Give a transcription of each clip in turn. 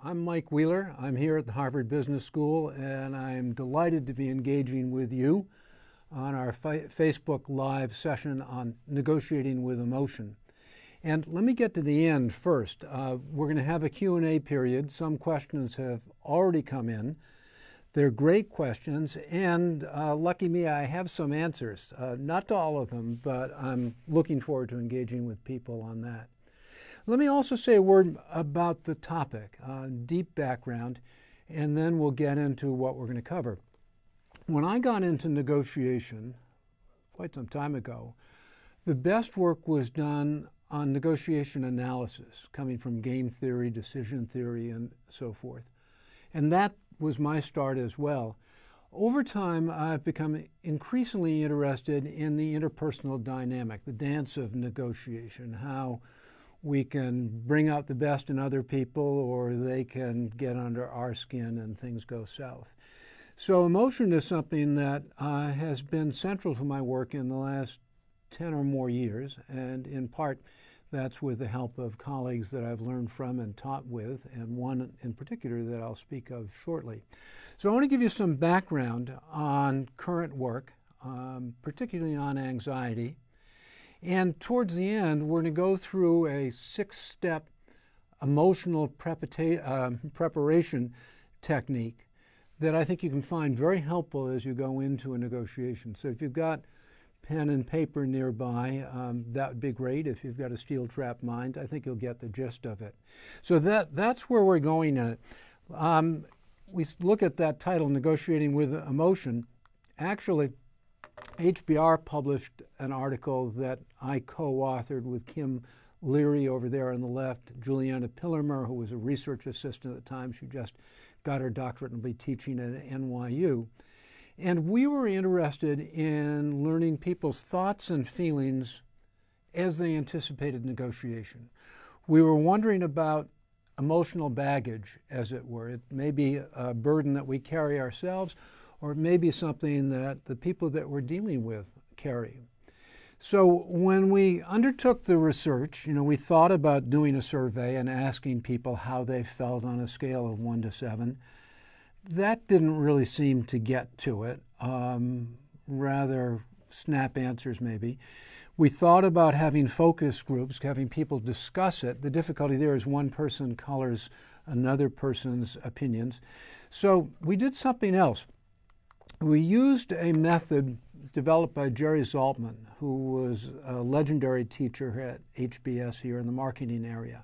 I'm Mike Wheeler. I'm here at the Harvard Business School, and I'm delighted to be engaging with you on our Facebook Live session on negotiating with emotion. And let me get to the end first. We're going to have a Q&A period. Some questions have already come in. They're great questions, and lucky me, I have some answers. Not to all of them, but I'm looking forward to engaging with people on that. Let me also say a word about the topic, deep background, and then we'll get into what we're going to cover. When I got into negotiation quite some time ago, the best work was done on negotiation analysis, coming from game theory, decision theory, and so forth. And that was my start as well. Over time, I've become increasingly interested in the interpersonal dynamic, the dance of negotiation, how we can bring out the best in other people, or they can get under our skin and things go south. So emotion is something that has been central to my work in the last 10 or more years, and in part that's with the help of colleagues that I've learned from and taught with, and one in particular that I'll speak of shortly. So I want to give you some background on current work, particularly on anxiety. And towards the end, we're going to go through a 6-step emotional preparation technique that I think you can find very helpful as you go into a negotiation. So if you've got pen and paper nearby, that would be great. If you've got a steel-trap mind, I think you'll get the gist of it. So that's where we're going in it. We look at that title, Negotiating with Emotion. Actually, HBR published an article that I co-authored with Kim Leary over there on the left, Juliana Pillermer, who was a research assistant at the time. She just got her doctorate and will be teaching at NYU. And we were interested in learning people's thoughts and feelings as they anticipated negotiation. We were wondering about emotional baggage, as it were. It may be a burden that we carry ourselves, or it may be something that the people that we're dealing with carry. So when we undertook the research, we thought about doing a survey and asking people how they felt on a scale of 1 to 7. That didn't really seem to get to it, rather snap answers maybe. We thought about having focus groups, having people discuss it. The difficulty there is one person colors another person's opinions. So we did something else. We used a method developed by Jerry Saltman, who was a legendary teacher at HBS here in the marketing area.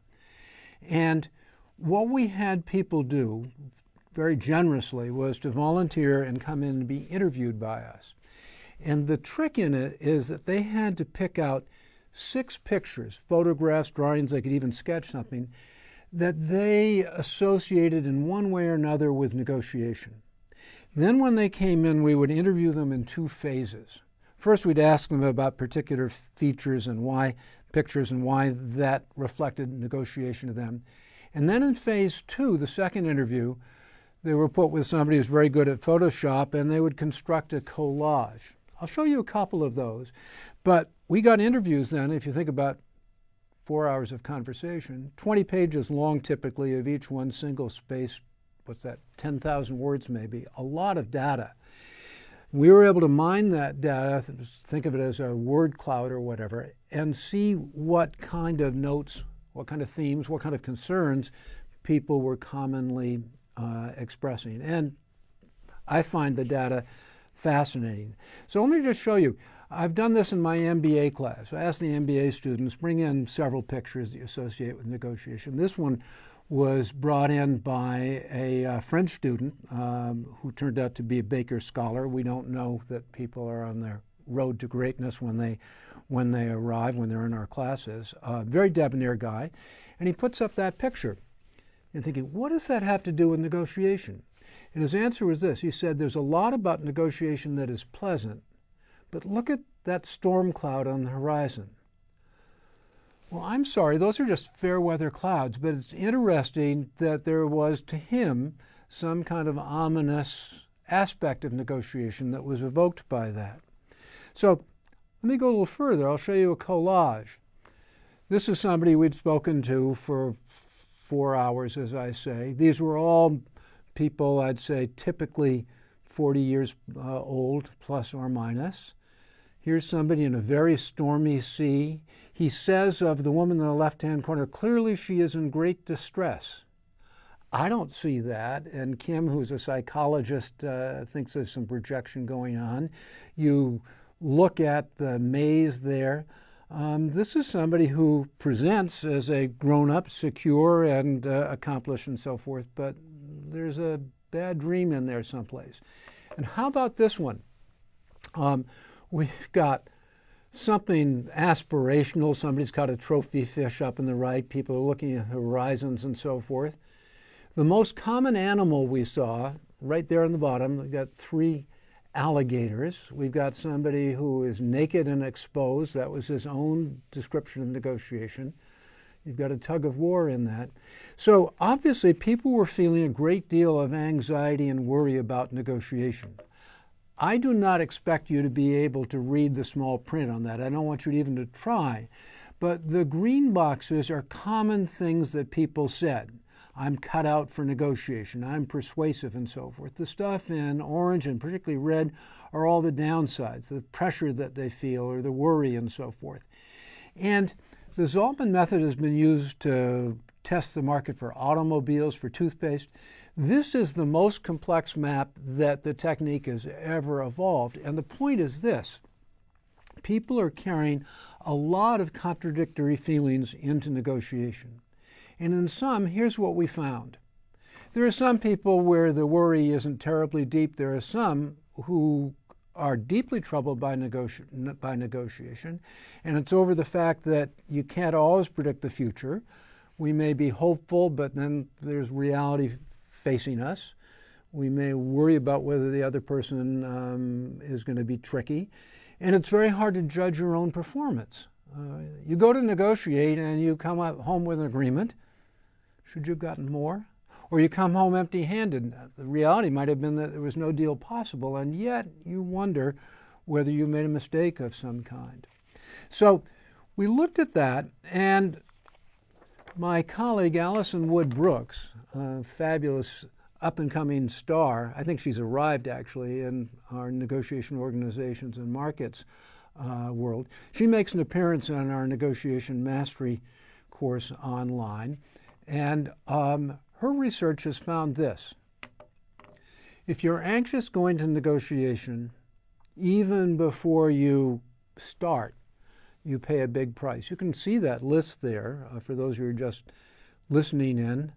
And what we had people do very generously was to volunteer and come in and be interviewed by us. And the trick in it is that they had to pick out 6 pictures, photographs, drawings, they could even sketch something, that they associated in one way or another with negotiation. Then when they came in, we would interview them in 2 phases. First, we'd ask them about particular features and why that reflected negotiation to them. And then in phase 2, the second interview, they were put with somebody who's very good at Photoshop, and they would construct a collage. I'll show you a couple of those. But we got interviews then, if you think about 4 hours of conversation, 20 pages long typically, of each one single-spaced, 10,000 words maybe, a lot of data. We were able to mine that data, think of it as a word cloud or whatever, and see what kind of notes, what kind of themes, what kind of concerns people were commonly expressing. And I find the data fascinating. So let me just show you. I've done this in my MBA class. I asked the MBA students, bring in several pictures that you associate with negotiation. This one was brought in by a French student who turned out to be a Baker Scholar. We don't know that people are on their road to greatness when they arrive, when they're in our classes. Very debonair guy. And he puts up that picture. You're thinking, what does that have to do with negotiation? And his answer was this. He said, there's a lot about negotiation that is pleasant, but look at that storm cloud on the horizon. Well, I'm sorry, those are just fair weather clouds, but it's interesting that there was, to him, some kind of ominous aspect of negotiation that was evoked by that. So let me go a little further. I'll show you a collage. This is somebody we'd spoken to for 4 hours, as I say. These were all people, I'd say, typically 40 years old, plus or minus. Here's somebody in a very stormy sea. He says of the woman in the left-hand corner, clearly she is in great distress. I don't see that, and Kim, who's a psychologist, thinks there's some projection going on. You look at the maze there. This is somebody who presents as a grown-up, secure, and accomplished and so forth, but there's a bad dream in there someplace. And how about this one? We've got something aspirational. Somebody's got a trophy fish up in the right. People are looking at horizons and so forth. The most common animal we saw, right there on the bottom, we've got 3 alligators. We've got somebody who is naked and exposed. That was his own description of negotiation. You've got a tug of war in that. So obviously people were feeling a great deal of anxiety and worry about negotiation. I do not expect you to be able to read the small print on that. I don't want you even to try. But the green boxes are common things that people said. I'm cut out for negotiation, I'm persuasive, and so forth. The stuff in orange and particularly red are all the downsides, the pressure that they feel or the worry and so forth. And the Saltman method has been used to test the market for automobiles, for toothpaste. This is the most complex map that the technique has ever evolved. And the point is this: people are carrying a lot of contradictory feelings into negotiation. And in some, here's what we found. There are some people where the worry isn't terribly deep. There are some who are deeply troubled by negotiation, and it's over the fact that you can't always predict the future. We may be hopeful, but then there's reality facing us. We may worry about whether the other person is going to be tricky, and it's very hard to judge your own performance. You go to negotiate and you come home with an agreement. Should you have gotten more? Or you come home empty-handed. The reality might have been that there was no deal possible, and yet you wonder whether you made a mistake of some kind. So we looked at that, and my colleague Alison Wood Brooks, a fabulous up-and-coming star, I think she's arrived actually in our negotiation organizations and markets world. She makes an appearance on our negotiation mastery course online. And her research has found this: if you're anxious going to negotiation, even before you start, you pay a big price. You can see that list there for those who are just listening in.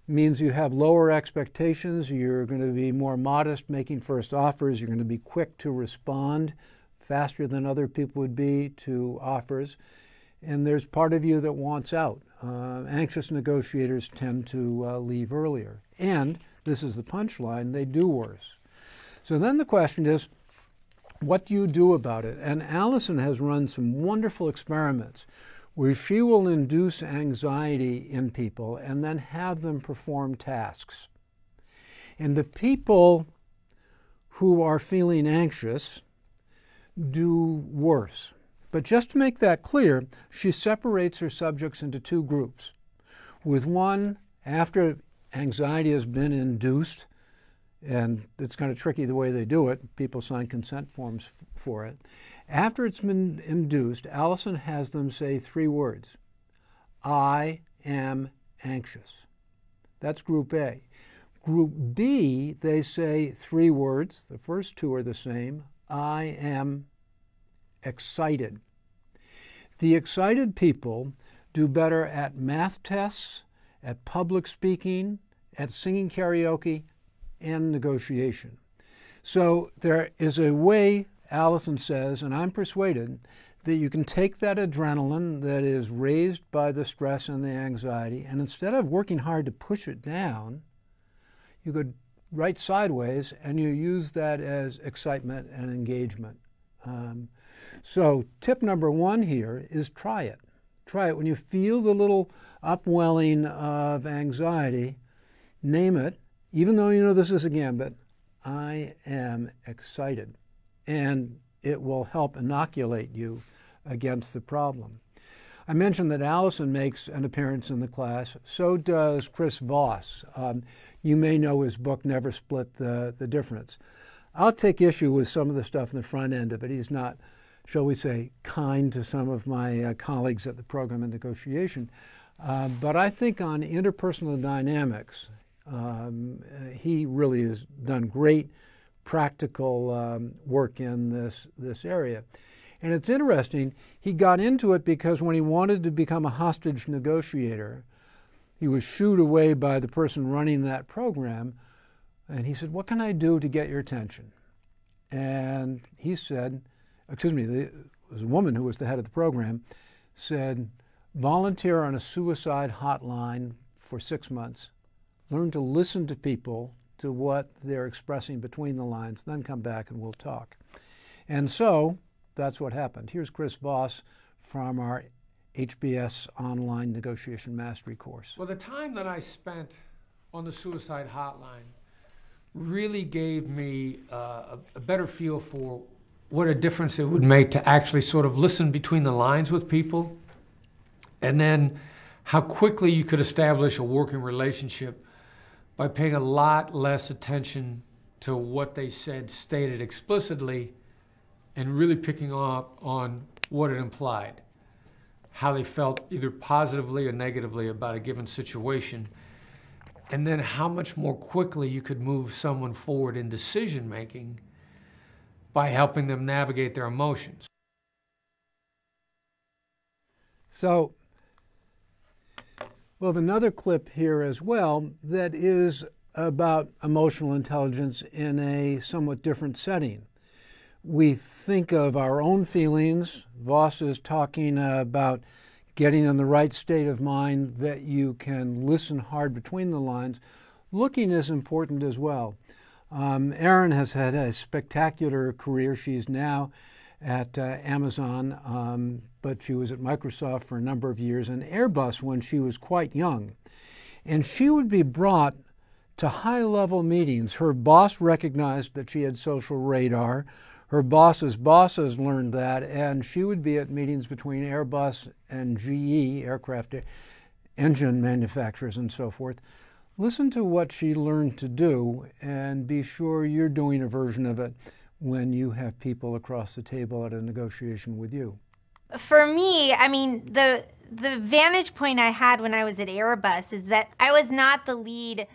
Means you have lower expectations, you're going to be more modest making first offers, you're going to be quick to respond, faster than other people would be to offers. And there's part of you that wants out. Anxious negotiators tend to leave earlier. And, this is the punchline, they do worse. So then the question is, what do you do about it? And Alison has run some wonderful experiments where she will induce anxiety in people and then have them perform tasks. And the people who are feeling anxious do worse. But just to make that clear, she separates her subjects into 2 groups. With one, after anxiety has been induced, and it's kind of tricky the way they do it, people sign consent forms for it. After it's been induced, Alison has them say 3 words. I am anxious. That's group A. Group B, they say 3 words. The first 2 are the same. I am excited. The excited people do better at math tests, at public speaking, at singing karaoke, and negotiation. So there is a way, Alison says, and I'm persuaded, that you can take that adrenaline that is raised by the stress and the anxiety, and instead of working hard to push it down, you go right sideways and you use that as excitement and engagement. So tip number 1 here is try it. Try it. When you feel the little upwelling of anxiety, name it, even though you know this is a gambit, I am excited. And it will help inoculate you against the problem. I mentioned that Allison makes an appearance in the class. So does Chris Voss. You may know his book, Never Split the Difference. I'll take issue with some of the stuff in the front end of it. He's not, shall we say, kind to some of my colleagues at the program in negotiation. But I think on interpersonal dynamics, he really has done great practical work in this area. And it's interesting, he got into it because when he wanted to become a hostage negotiator, he was shooed away by the person running that program, and he said, "What can I do to get your attention?" And he said, excuse me, there was a woman who was the head of the program, said, "Volunteer on a suicide hotline for 6 months, learn to listen to people, to what they're expressing between the lines, then come back and we'll talk." And so that's what happened. Here's Chris Voss from our HBS online negotiation mastery course. Well, the time that I spent on the suicide hotline really gave me a better feel for what a difference it would make to actually sort of listen between the lines with people, and then how quickly you could establish a working relationship by paying a lot less attention to what they said stated explicitly and really picking up on what it implied, how they felt either positively or negatively about a given situation, and then how much more quickly you could move someone forward in decision making by helping them navigate their emotions. So we'll have another clip here as well that is about emotional intelligence in a somewhat different setting. We think of our own feelings. Voss is talking about getting in the right state of mind that you can listen hard between the lines. Looking is important as well. Erin has had a spectacular career. She's now at Amazon, but she was at Microsoft for a number of years and Airbus when she was quite young. And she would be brought to high-level meetings. Her boss recognized that she had social radar. Her boss's bosses learned that, and she would be at meetings between Airbus and GE, aircraft engine manufacturers and so forth. Listen to what she learned to do, and be sure you're doing a version of it when you have people across the table at a negotiation with you. For me, I mean, the vantage point I had when I was at Airbus is that I was not the lead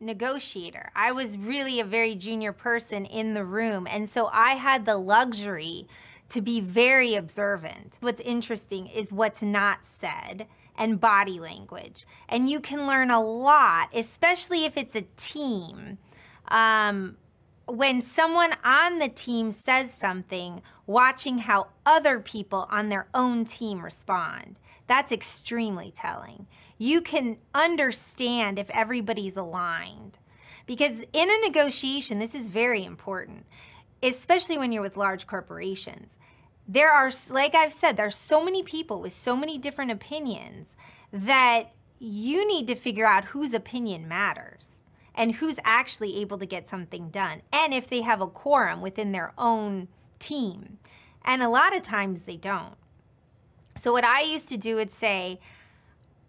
negotiator. I was really a very junior person in the room, and so I had the luxury to be very observant. What's interesting is what's not said and body language, and you can learn a lot, especially if it's a team. When someone on the team says something, watching how other people on their own team respond, that's extremely telling. You can understand if everybody's aligned. Because in a negotiation, this is very important, especially when you're with large corporations. There are, like I've said, there's so many people with so many different opinions that you need to figure out whose opinion matters and who's actually able to get something done, and if they have a quorum within their own team. And a lot of times they don't. So what I used to do would say,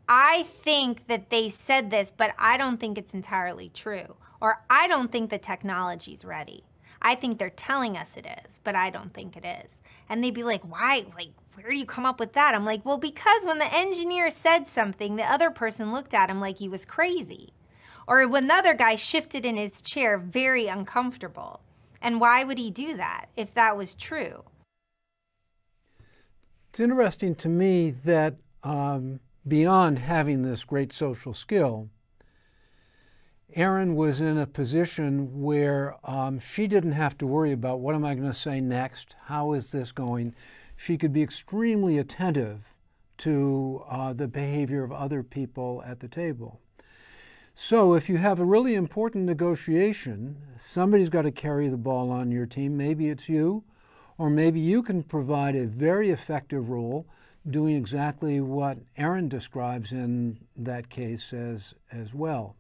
I think that they said this, but I don't think it's entirely true. Or I don't think the technology's ready. I think they're telling us it is, but I don't think it is. And they'd be like, why? Like, where do you come up with that? I'm like, well, because when the engineer said something, the other person looked at him like he was crazy. Or when the other guy shifted in his chair, very uncomfortable. And why would he do that if that was true? It's interesting to me that beyond having this great social skill, Erin was in a position where she didn't have to worry about what am I going to say next, how is this going. She could be extremely attentive to the behavior of other people at the table. So if you have a really important negotiation, somebody's got to carry the ball on your team. Maybe it's you, or maybe you can provide a very effective role doing exactly what Erin describes in that case as well.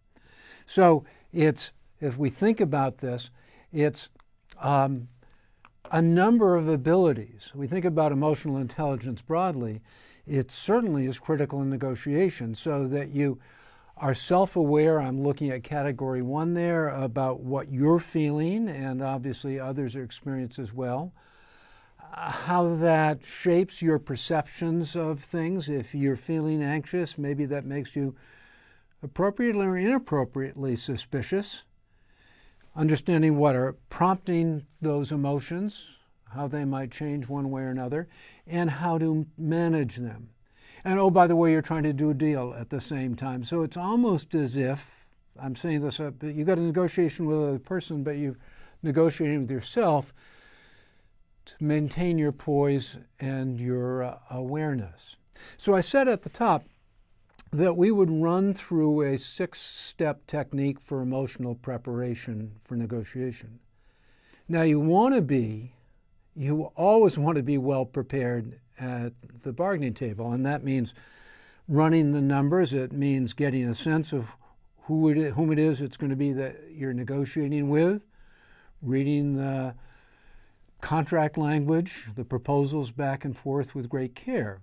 So it's, if we think about this, it's a number of abilities. We think about emotional intelligence broadly. It certainly is critical in negotiation, so that you are self-aware. I'm looking at category 1 there about what you're feeling, and obviously others are experiencing as well. How that shapes your perceptions of things. If you're feeling anxious, maybe that makes you appropriately or inappropriately suspicious. Understanding what are prompting those emotions, how they might change one way or another, and how to manage them. And oh, by the way, you're trying to do a deal at the same time. So it's almost as if, I'm saying this, you got a negotiation with a person, but you're negotiating with yourself to maintain your poise and your awareness. So I said at the top that we would run through a 6-step technique for emotional preparation for negotiation. Now you always want to be well prepared at the bargaining table, and that means running the numbers. It means getting a sense of whom it is it's going to be that you're negotiating with, reading the contract language, the proposals back and forth with great care.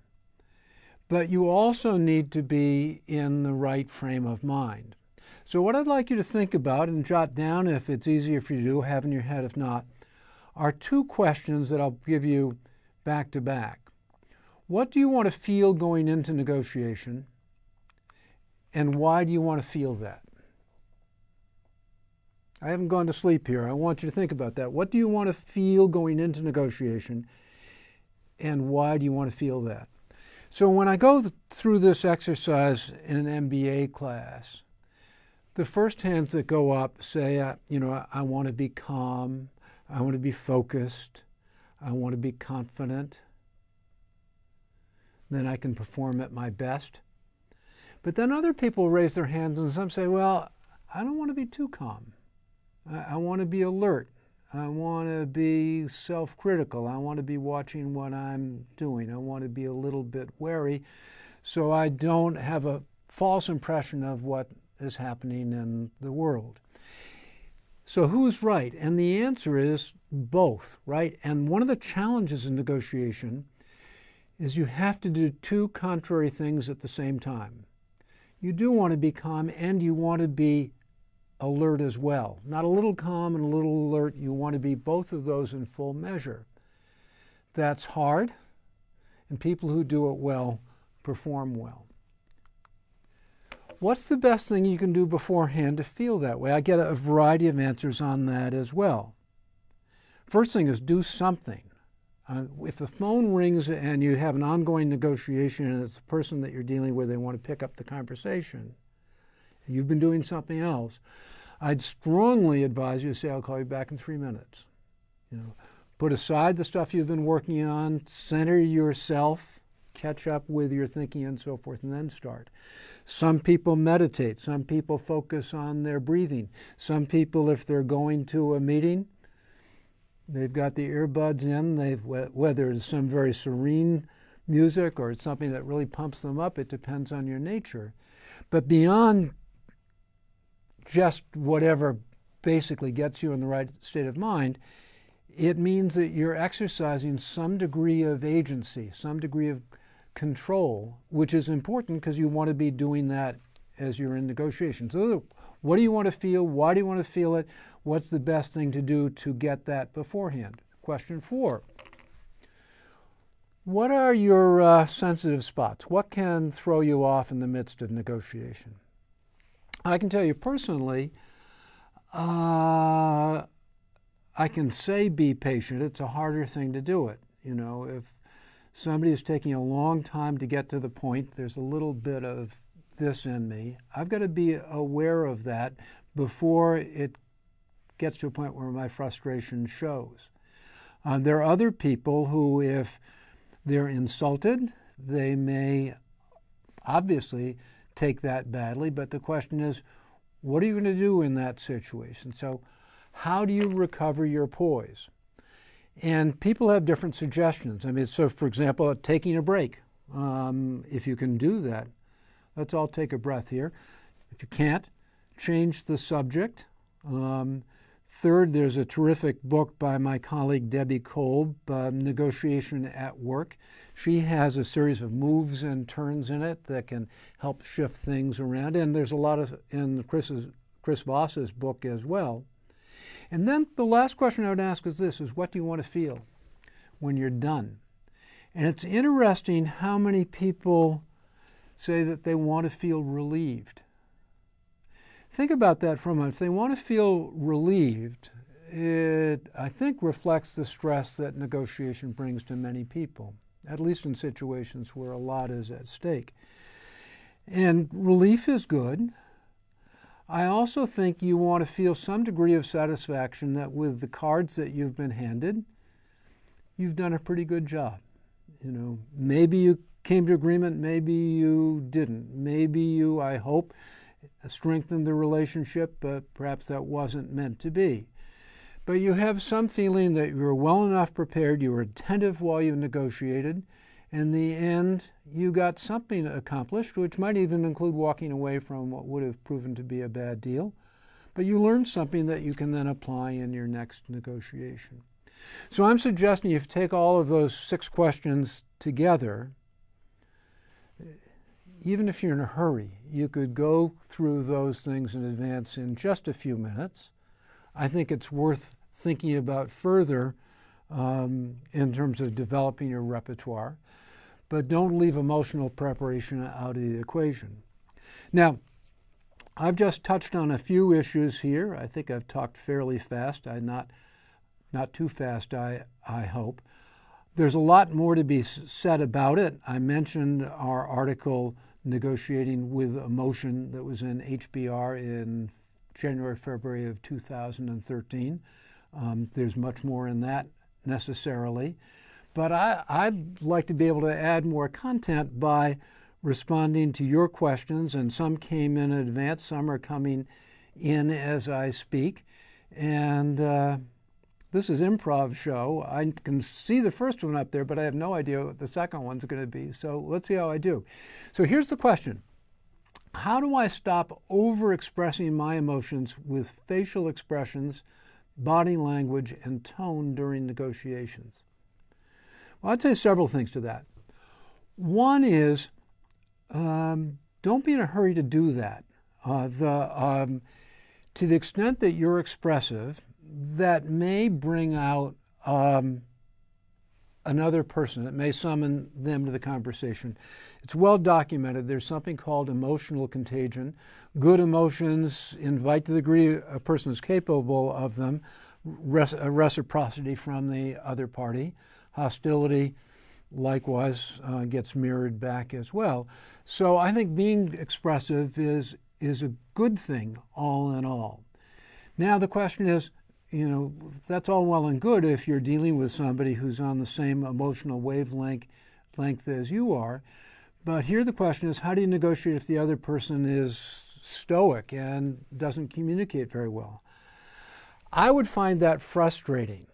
But you also need to be in the right frame of mind. So what I'd like you to think about and jot down, if it's easier for you to do, have in your head if not, are 2 questions that I'll give you back to back. What do you want to feel going into negotiation, and why do you want to feel that? I haven't gone to sleep here. I want you to think about that. What do you want to feel going into negotiation, and why do you want to feel that? So when I go through this exercise in an MBA class, the first hands that go up say, I want to be calm, I want to be focused, I want to be confident. Then I can perform at my best. But then other people raise their hands and some say, well, I don't want to be too calm. I want to be alert. I want to be self-critical. I want to be watching what I'm doing. I want to be a little bit wary so I don't have a false impression of what is happening in the world. So who's right? And the answer is both, right? And one of the challenges in negotiation is you have to do 2 contrary things at the same time. You do want to be calm, and you want to be alert as well. Not a little calm and a little alert. You want to be both of those in full measure. That's hard, and people who do it well perform well. What's the best thing you can do beforehand to feel that way? I get a variety of answers on that as well. First thing is do something. If the phone rings and you have an ongoing negotiation and it's the person that you're dealing with, they want to pick up the conversation, and you've been doing something else, I'd strongly advise you to say, I'll call you back in 3 minutes. Put aside the stuff you've been working on, center yourself, catch up with your thinking and so forth, and then start. Some people meditate. Some people focus on their breathing. Some people, if they're going to a meeting, they've got the earbuds in, whether it's some very serene music or it's something that really pumps them up, it depends on your nature. But beyond just whatever basically gets you in the right state of mind, it means that you're exercising some degree of agency, some degree of control, which is important because you want to be doing that as you're in negotiations. So what do you want to feel? Why do you want to feel it? What's the best thing to do to get that beforehand? Question 4. What are your sensitive spots? What can throw you off in the midst of negotiation? I can tell you personally, I can say be patient. It's a harder thing to do it. If somebody is taking a long time to get to the point, there's a little bit of this in me. I've got to be aware of that before it gets to a point where my frustration shows. There are other people who, if they're insulted, they may obviously take that badly, but the question is, what are you going to do in that situation? So how do you recover your poise? And people have different suggestions. So for example, taking a break. If you can do that, let's all take a breath here. If you can't, change the subject. Third, there's a terrific book by my colleague Debbie Kolb, Negotiation at Work. She has a series of moves and turns in it that can help shift things around. And there's a lot of in Chris Voss's book as well. And then the last question I would ask is this, is what do you want to feel when you're done? And it's interesting how many people say that they want to feel relieved. Think about that for a moment. If they want to feel relieved, it, I think, reflects the stress that negotiation brings to many people, at least in situations where a lot is at stake. And relief is good. I also think you want to feel some degree of satisfaction that with the cards that you've been handed, you've done a pretty good job. You know, maybe you came to agreement, maybe you didn't. Maybe you, I hope, strengthened the relationship, but perhaps that wasn't meant to be. But you have some feeling that you were well enough prepared, you were attentive while you negotiated. In the end, you got something accomplished, which might even include walking away from what would have proven to be a bad deal. But you learned something that you can then apply in your next negotiation. So I'm suggesting you take all of those 6 questions together. Even if you're in a hurry, you could go through those things in advance in just a few minutes. I think it's worth thinking about further in terms of developing your repertoire, but don't leave emotional preparation out of the equation. Now, I've just touched on a few issues here. I think I've talked fairly fast. Not too fast, I hope. There's a lot more to be said about it. I mentioned our article, Negotiating with Emotion, that was in HBR in January, February of 2013. There's much more in that necessarily. But I'd like to be able to add more content by responding to your questions, and some came in advance, some are coming in as I speak. And this is improv show. I can see the first one up there, but I have no idea what the second one's going to be. So let's see how I do. So here's the question. How do I stop over-expressing my emotions with facial expressions, body language, and tone during negotiations? Well, I'd say several things to that. One is, don't be in a hurry to do that. To the extent that you're expressive, that may bring out another person. It may summon them to the conversation. It's well documented. There's something called emotional contagion. Good emotions invite to the degree a person is capable of them, reciprocity from the other party. Hostility, likewise, gets mirrored back as well. So I think being expressive is a good thing, all in all. Now the question is, you know, that's all well and good if you're dealing with somebody who's on the same emotional wavelength as you are. But here the question is, how do you negotiate if the other person is stoic and doesn't communicate very well? I would find that frustrating.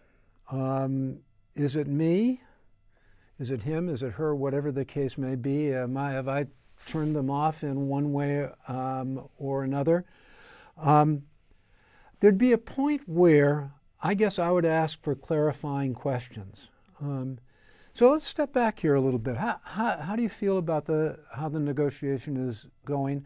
Is it me? Is it him? Is it her? Whatever the case may be. Have I turned them off in one way or another? There'd be a point where I guess I would ask for clarifying questions. So let's step back here a little bit. How do you feel about how the negotiation is going?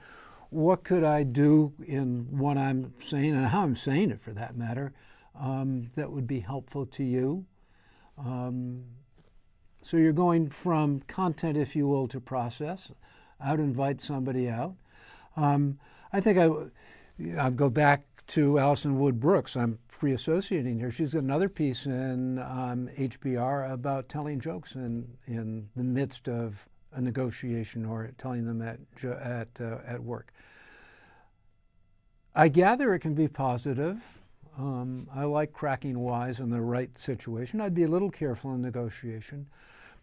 What could I do in what I'm saying, and how I'm saying it for that matter, that would be helpful to you? So you're going from content, if you will, to process. I would invite somebody out. I think I'll go back to Alison Wood Brooks. I'm free associating here. She's got another piece in HBR about telling jokes in the midst of a negotiation or telling them at work. I gather it can be positive. I like cracking wise in the right situation. I'd be a little careful in negotiation.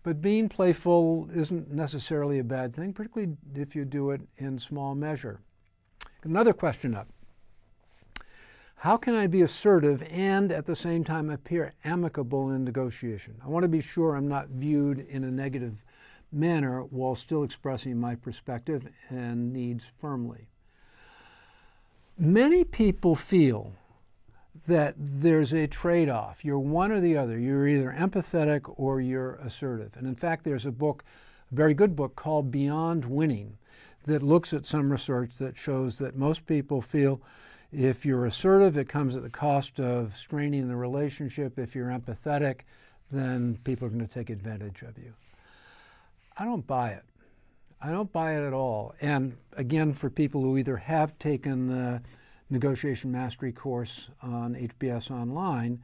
But being playful isn't necessarily a bad thing, particularly if you do it in small measure. Another question up. How can I be assertive and at the same time appear amicable in negotiation? I want to be sure I'm not viewed in a negative manner while still expressing my perspective and needs firmly. Many people feel that there's a trade-off. You're one or the other. You're either empathetic or you're assertive. And in fact, there's a book, a very good book called Beyond Winning, that looks at some research that shows that most people feel if you're assertive, it comes at the cost of straining the relationship. If you're empathetic, then people are going to take advantage of you. I don't buy it. I don't buy it at all. And again, for people who either have taken the Negotiation Mastery course on HBS Online,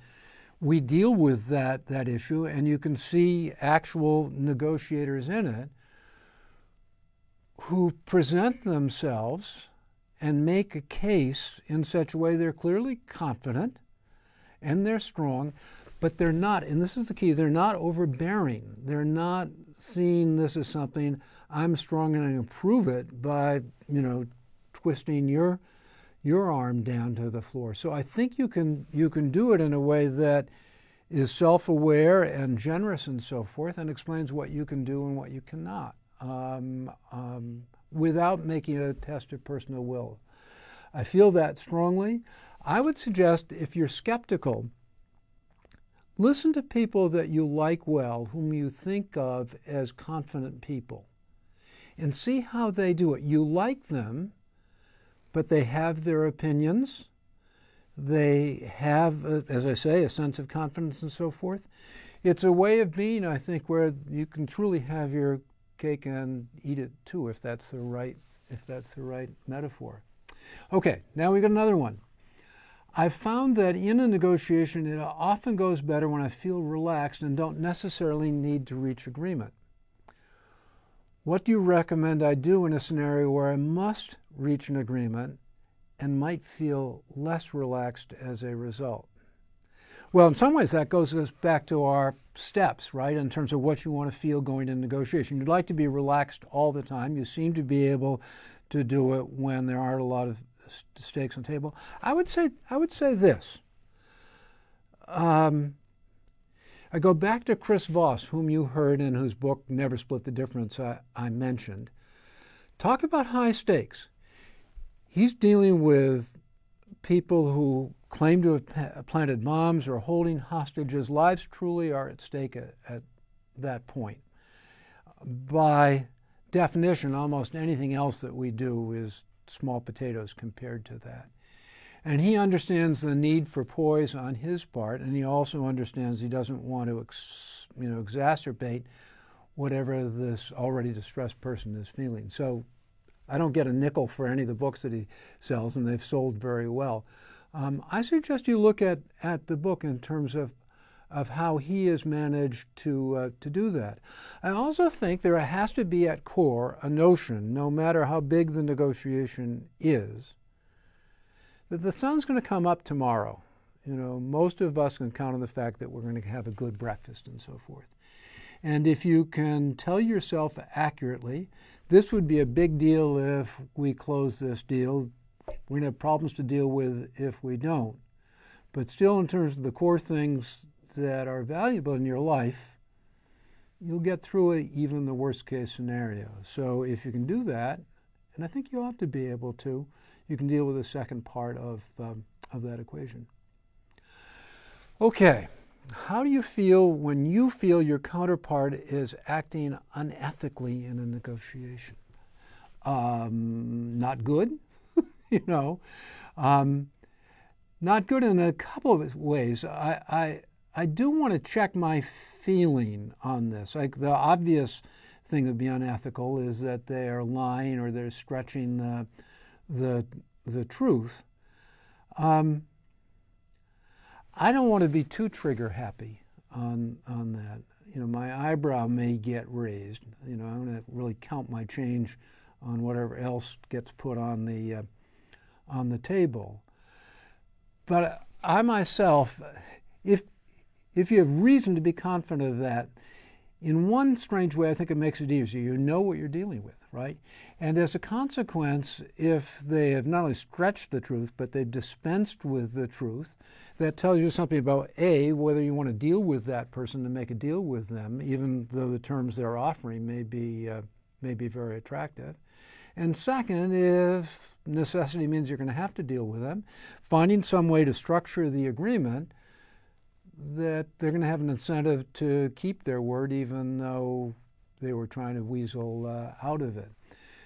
we deal with that issue, and you can see actual negotiators in it who present themselves and make a case in such a way they're clearly confident and they're strong, but they're not, and this is the key, they're not overbearing. They're not seeing this as something, I'm strong and I can prove it by, twisting your arm down to the floor. So I think you can do it in a way that is self-aware and generous and so forth, and explains what you can do and what you cannot, without making it a test of personal will. I feel that strongly. I would suggest, if you're skeptical, listen to people that you like well, whom you think of as confident people, and see how they do it. You like them, but they have their opinions. They have, as I say, a sense of confidence and so forth. It's a way of being, I think, where you can truly have your cake and eat it too, if that's the right metaphor. Okay, now we got another one. I've found that in a negotiation, it often goes better when I feel relaxed and don't necessarily need to reach agreement. What do you recommend I do in a scenario where I must reach an agreement and might feel less relaxed as a result? Well, in some ways, that goes us back to our steps, right, in terms of what you want to feel going into negotiation. You'd like to be relaxed all the time. You seem to be able to do it when there aren't a lot of stakes on the table. I would say this. I go back to Chris Voss, whom you heard in whose book, Never Split the Difference, I mentioned. Talk about high stakes. He's dealing with people who claim to have planted bombs or holding hostages. Lives truly are at stake at that point. By definition, almost anything else that we do is small potatoes compared to that. And he understands the need for poise on his part, and he also understands he doesn't want to exacerbate whatever this already distressed person is feeling. So I don't get a nickel for any of the books that he sells, and they've sold very well. I suggest you look at the book in terms of how he has managed to do that. I also think there has to be at core a notion, no matter how big the negotiation is, that the sun's going to come up tomorrow. Most of us can count on the fact that we're going to have a good breakfast and so forth. And if you can tell yourself accurately, this would be a big deal if we close this deal. We're going to have problems to deal with if we don't. But still, in terms of the core things that are valuable in your life, you'll get through it even in the worst case scenario. So if you can do that, and I think you ought to be able to, you can deal with the second part of that equation. Okay, how do you feel when you feel your counterpart is acting unethically in a negotiation? Not good, not good in a couple of ways. I do want to check my feeling on this. Like, the obvious thing that would be unethical is that they are lying or they're stretching the truth. I don't want to be too trigger happy on that. My eyebrow may get raised. I'm going to really count my change on whatever else gets put on the table. But I myself, if you have reason to be confident of that, in one strange way, I think it makes it easier. You know what you're dealing with, right? And as a consequence, if they have not only stretched the truth, but they've dispensed with the truth, that tells you something about, A, whether you want to deal with that person and make a deal with them, even though the terms they're offering may be may be very attractive. And second, if necessity means you're going to have to deal with them, finding some way to structure the agreement that they're going to have an incentive to keep their word even though they were trying to weasel out of it.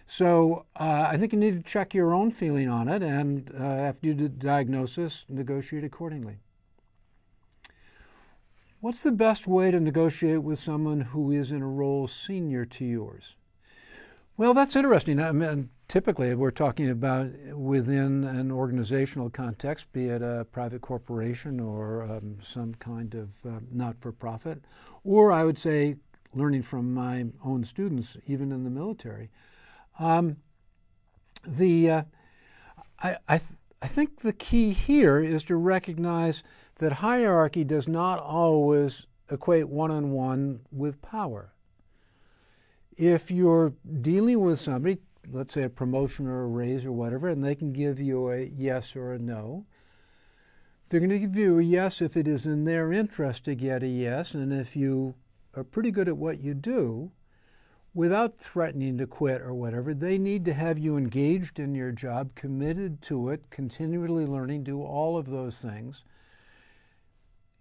So I think you need to check your own feeling on it, and after you do the diagnosis, negotiate accordingly. What's the best way to negotiate with someone who is in a role senior to yours? Well, that's interesting. I mean, typically, we're talking about within an organizational context, be it a private corporation or some kind of not-for-profit, or I would say, learning from my own students, even in the military. I think the key here is to recognize that hierarchy does not always equate one-on-one with power. If you're dealing with somebody, let's say a promotion or a raise or whatever, and they can give you a yes or a no, they're going to give you a yes if it is in their interest to get a yes, and if you are pretty good at what you do, without threatening to quit or whatever, they need to have you engaged in your job, committed to it, continually learning, do all of those things.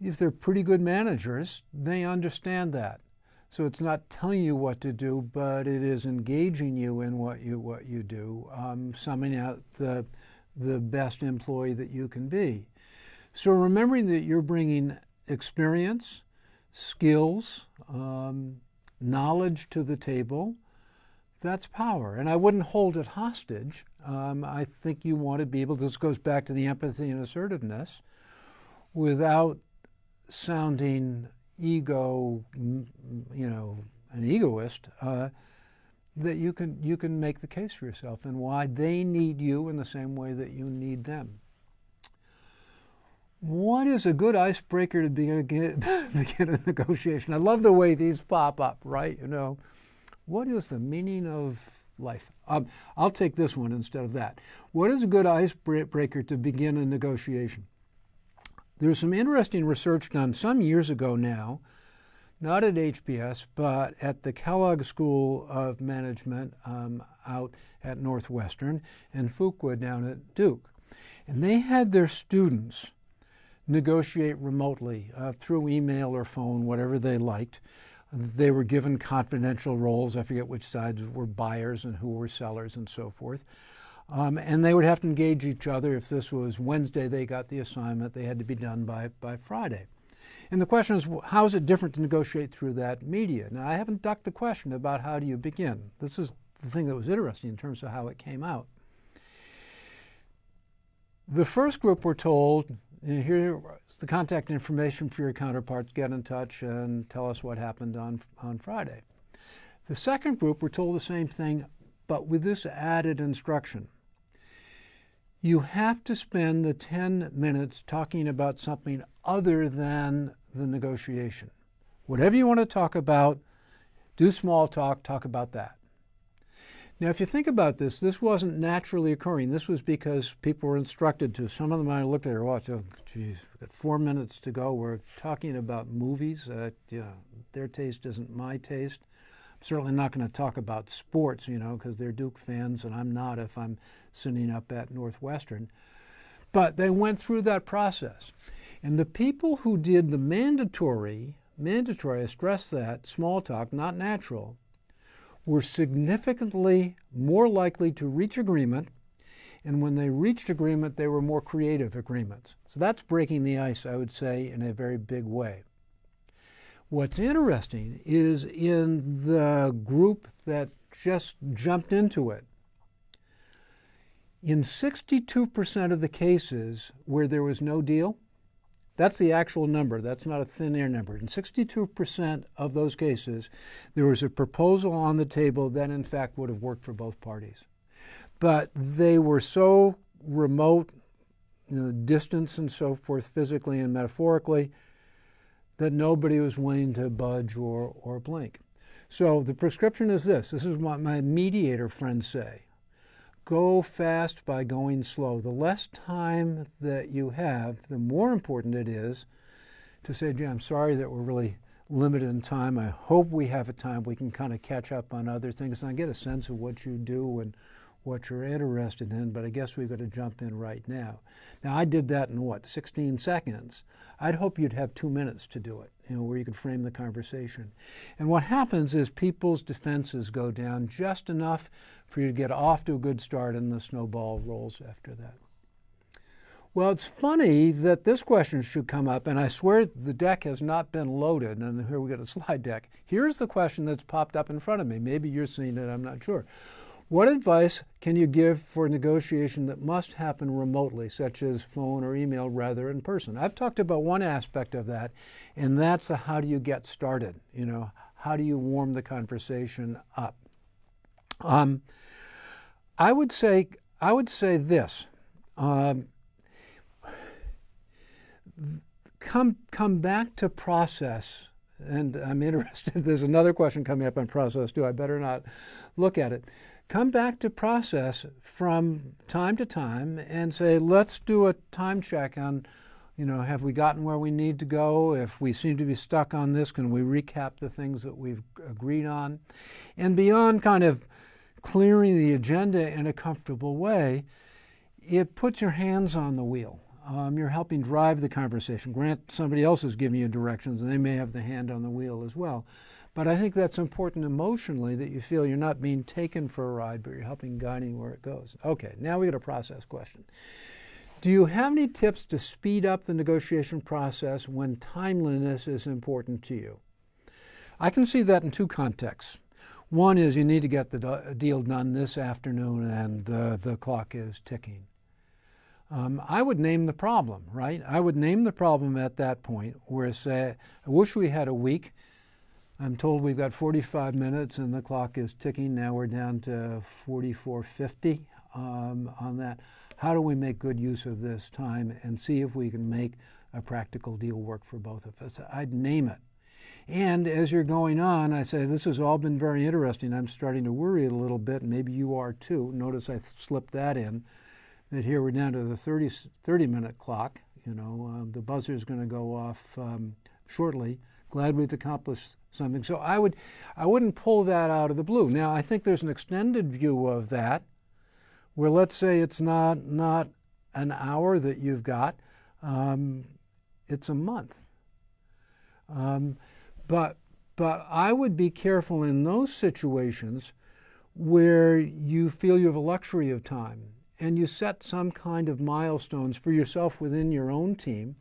If they're pretty good managers, they understand that. So it's not telling you what to do, but it is engaging you in what you do, summing out the best employee that you can be. So remembering that you're bringing experience, skills, knowledge to the table, that's power. And I wouldn't hold it hostage. I think you want to be able, this goes back to the empathy and assertiveness, without sounding an egoist, that you can make the case for yourself and why they need you in the same way that you need them. What is a good icebreaker to begin a negotiation? I love the way these pop up, right? What is the meaning of life? I'll take this one instead of that. What is a good icebreaker to begin a negotiation? There's some interesting research done some years ago now, not at HBS, but at the Kellogg School of Management out at Northwestern and Fuqua down at Duke. And they had their students negotiate remotely through email or phone, whatever they liked. They were given confidential roles. I forget which sides were buyers and who were sellers and so forth. And they would have to engage each other. If this was Wednesday, they got the assignment. They had to be done by Friday. And the question is, how is it different to negotiate through that media? Now, I haven't ducked the question about how do you begin. This is the thing that was interesting in terms of how it came out. The first group were told, here's the contact information for your counterparts. Get in touch and tell us what happened on Friday. The second group were told the same thing, but with this added instruction. You have to spend the 10 minutes talking about something other than the negotiation. Whatever you want to talk about, do small talk, talk about that. Now, if you think about this, this wasn't naturally occurring. This was because people were instructed to. Some of them I looked at their watch, oh, geez, we've got 4 minutes to go. We're talking about movies. Their taste isn't my taste. I'm certainly not going to talk about sports, because they're Duke fans, and I'm not if I'm sitting up at Northwestern. But they went through that process. And the people who did the mandatory, I stress that, small talk, not natural, were significantly more likely to reach agreement, and when they reached agreement, they were more creative agreements. So that's breaking the ice, I would say, in a very big way. What's interesting is in the group that just jumped into it, in 62% of the cases where there was no deal, that's the actual number. That's not a thin air number. In 62% of those cases, there was a proposal on the table that, in fact, would have worked for both parties. But they were so remote, distance and so forth, physically and metaphorically, that nobody was willing to budge or blink. So the prescription is this. This is what my mediator friends say. Go fast by going slow. The less time that you have, the more important it is to say, gee, I'm sorry that we're really limited in time. I hope we have a time we can kind of catch up on other things, and I get a sense of what you do and what you're interested in, but I guess we've got to jump in right now. Now, I did that in, what, 16 seconds? I'd hope you'd have 2 minutes to do it, where you could frame the conversation. And what happens is people's defenses go down just enough for you to get off to a good start, and the snowball rolls after that. Well, it's funny that this question should come up, and I swear the deck has not been loaded, and here we got a slide deck. Here's the question that's popped up in front of me. Maybe you're seeing it, I'm not sure. What advice can you give for negotiation that must happen remotely, such as phone or email rather in person? I've talked about one aspect of that, and that's the how do you get started? How do you warm the conversation up? I would say this. Come back to process, and I'm interested. There's another question coming up on process too. I better not look at it. Come back to process from time to time and say, let's do a time check on, have we gotten where we need to go? If we seem to be stuck on this, can we recap the things that we've agreed on? And beyond kind of clearing the agenda in a comfortable way, it puts your hands on the wheel. You're helping drive the conversation. Grant, somebody else is giving you directions, and they may have the hand on the wheel as well. But I think that's important emotionally, that you feel you're not being taken for a ride, but you're helping guiding where it goes. Okay, now we got a process question. Do you have any tips to speed up the negotiation process when timeliness is important to you? I can see that in two contexts. One is you need to get the deal done this afternoon, and the clock is ticking. I would name the problem, right? I would name the problem at that point where say, I wish we had a week. I'm told we've got 45 minutes and the clock is ticking. Now we're down to 44:50 on that. How do we make good use of this time and see if we can make a practical deal work for both of us? I'd name it. And as you're going on, I say, this has all been very interesting. I'm starting to worry a little bit, and maybe you are too. Notice I slipped that in, that here we're down to the 30-minute clock. The buzzer's going to go off shortly. Glad we've accomplished something. So I wouldn't pull that out of the blue. Now, I think there's an extended view of that, where let's say it's not an hour that you've got, it's a month. But I would be careful in those situations where you feel you have a luxury of time, and you set some kind of milestones for yourself within your own team,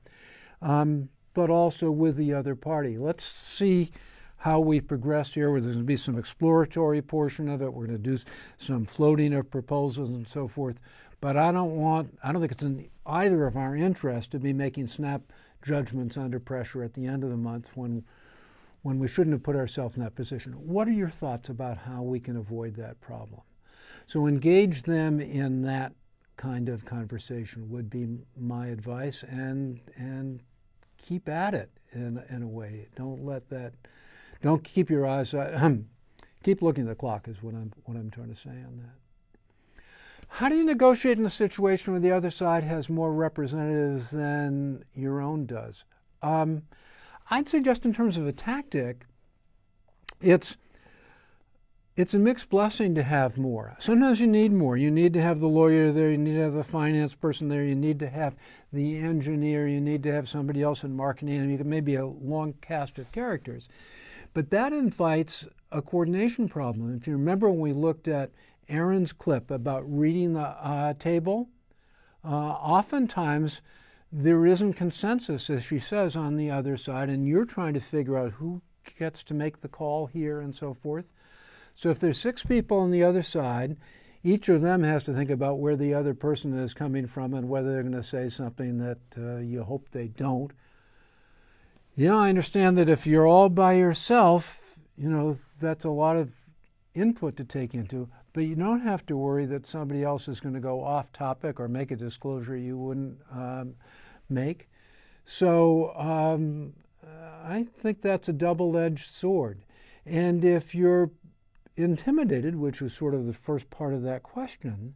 but also with the other party. Let's see how we progress here, where there's going to be some exploratory portion of it. We're going to do some floating of proposals and so forth. But I don't think it's in either of our interests to be making snap judgments under pressure at the end of the month when we shouldn't have put ourselves in that position. What are your thoughts about how we can avoid that problem? So engage them in that kind of conversation would be my advice, and keep at it in a way. Don't keep your eyes, keep looking at the clock is what I'm trying to say on that. How do you negotiate in a situation where the other side has more representatives than your own does? I'd say just in terms of a tactic, it's a mixed blessing to have more. Sometimes you need more. You need to have the lawyer there, you need to have the finance person there, you need to have the engineer, you need to have somebody else in marketing, and maybe a long cast of characters. But that invites a coordination problem. If you remember when we looked at Erin's clip about reading the table, oftentimes there isn't consensus, as she says, on the other side, and you're trying to figure out who gets to make the call here and so forth. So if there's 6 people on the other side, each of them has to think about where the other person is coming from and whether they're going to say something that you hope they don't. Yeah, I understand that if you're all by yourself, that's a lot of input to take into, but you don't have to worry that somebody else is going to go off topic or make a disclosure you wouldn't make. So I think that's a double-edged sword. And if you're intimidated, which was sort of the first part of that question,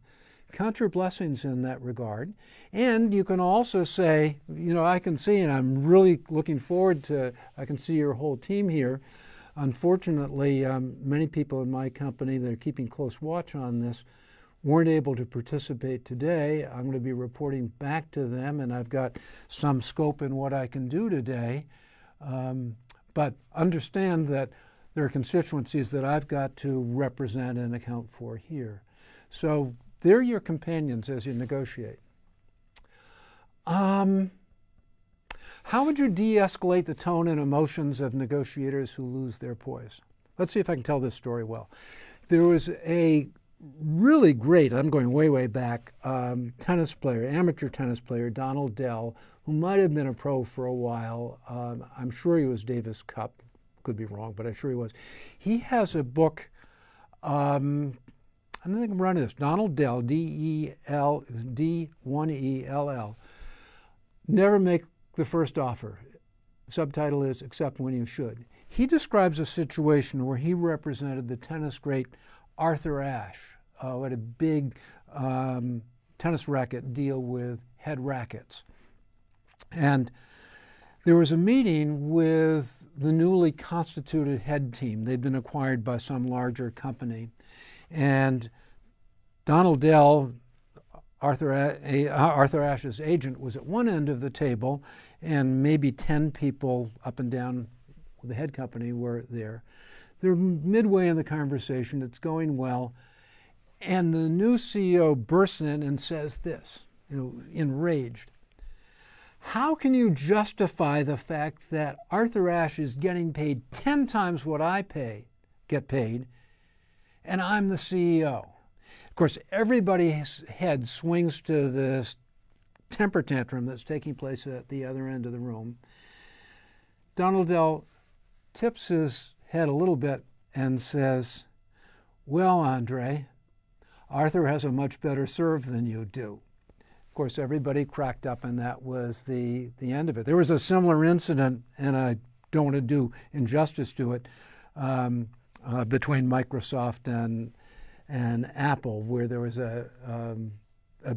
count your blessings in that regard. And you can also say, you know, I can see, and I'm really looking forward to, I can see your whole team here. Unfortunately, many people in my company that are keeping close watch on this weren't able to participate today. I'm going to be reporting back to them, and I've got some scope in what I can do today. But understand that there are constituencies that I've got to represent and account for here. So they're your companions as you negotiate. How would you de-escalate the tone and emotions of negotiators who lose their poise? Let's see if I can tell this story well. There was a really great, I'm going way, way back, tennis player, amateur tennis player, Donald Dell, who might have been a pro for a while. I'm sure he was Davis Cup. Could be wrong, but I'm sure he was. He has a book, I don't think I'm running this, Donald Dell, D-1-E-L-L, Never Make the First Offer. Subtitle is Accept When You Should. He describes a situation where he represented the tennis great Arthur Ashe, who had a big tennis racket deal with head rackets. And there was a meeting with the newly constituted head team. They'd been acquired by some larger company. And Donald Dell, Arthur Ashe's agent, was at one end of the table, and maybe 10 people up and down the head company were there. They're midway in the conversation. It's going well. And the new CEO bursts in and says this, you know, enraged. How can you justify the fact that Arthur Ashe is getting paid 10 times what I get paid, and I'm the CEO? Of course, everybody's head swings to this temper tantrum that's taking place at the other end of the room. Donald Dell tips his head a little bit and says, well, Andre, Arthur has a much better serve than you do. Of course, everybody cracked up, and that was the end of it. There was a similar incident, and I don't want to do injustice to it, between Microsoft and Apple, where there was a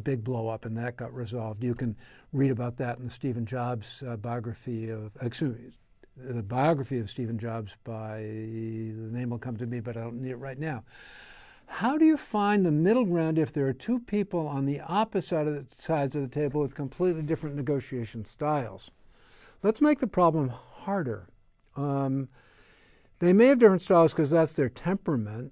big blow-up, and that got resolved. You can read about that in the Stephen Jobs biography of, the biography of Stephen Jobs by, the name will come to me, but I don't need it right now. How do you find the middle ground if there are two people on the opposite sides of the table with completely different negotiation styles? Let's make the problem harder. They may have different styles because that's their temperament.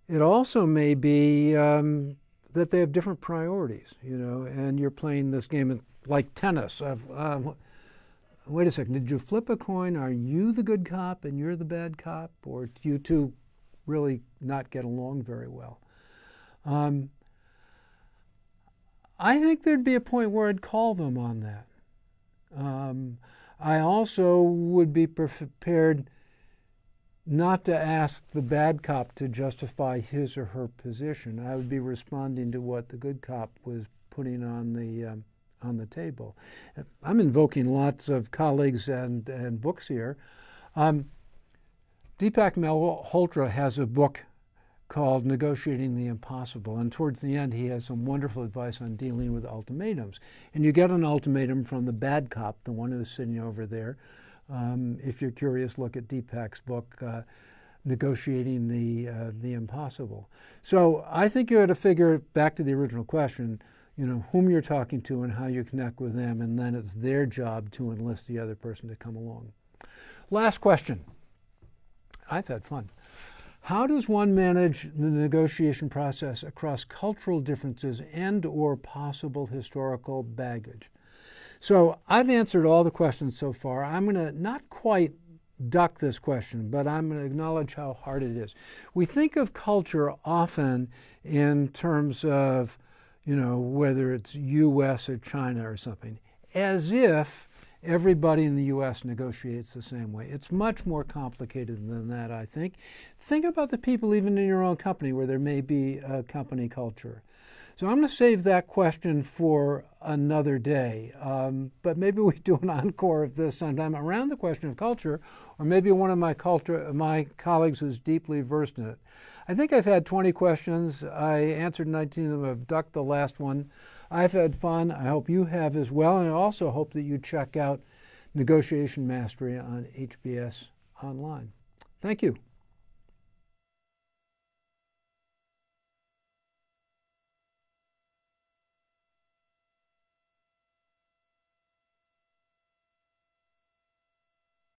It also may be that they have different priorities, you know, and you're playing this game like tennis. Wait a second, did you flip a coin? Are you the good cop and you're the bad cop? Or do you two really not get along very well? I think there'd be a point where I'd call them on that. I also would be prepared not to ask the bad cop to justify his or her position. I would be responding to what the good cop was putting on the table. I'm invoking lots of colleagues and books here. Deepak Malhotra has a book called Negotiating the Impossible, and towards the end he has some wonderful advice on dealing with ultimatums. And you get an ultimatum from the bad cop, the one who's sitting over there. If you're curious, look at Deepak's book, Negotiating the Impossible. So I think you ought to figure, back to the original question, you know, whom you're talking to and how you connect with them, and then it's their job to enlist the other person to come along. Last question. I've had fun. How does one manage the negotiation process across cultural differences and or possible historical baggage? So I've answered all the questions so far. I'm going to not quite duck this question, but I'm going to acknowledge how hard it is. We think of culture often in terms of, you know, whether it's U.S. or China or something, as if everybody in the U.S. negotiates the same way. It's much more complicated than that, I think. Think about the people even in your own company where there may be a company culture. So I'm going to save that question for another day, but maybe we do an encore of this sometime around the question of culture, or maybe one of my colleagues who's deeply versed in it. I think I've had 20 questions. I answered 19 of them. I've ducked the last one. I've had fun. I hope you have as well, and I also hope that you check out Negotiation Mastery on HBS online. Thank you.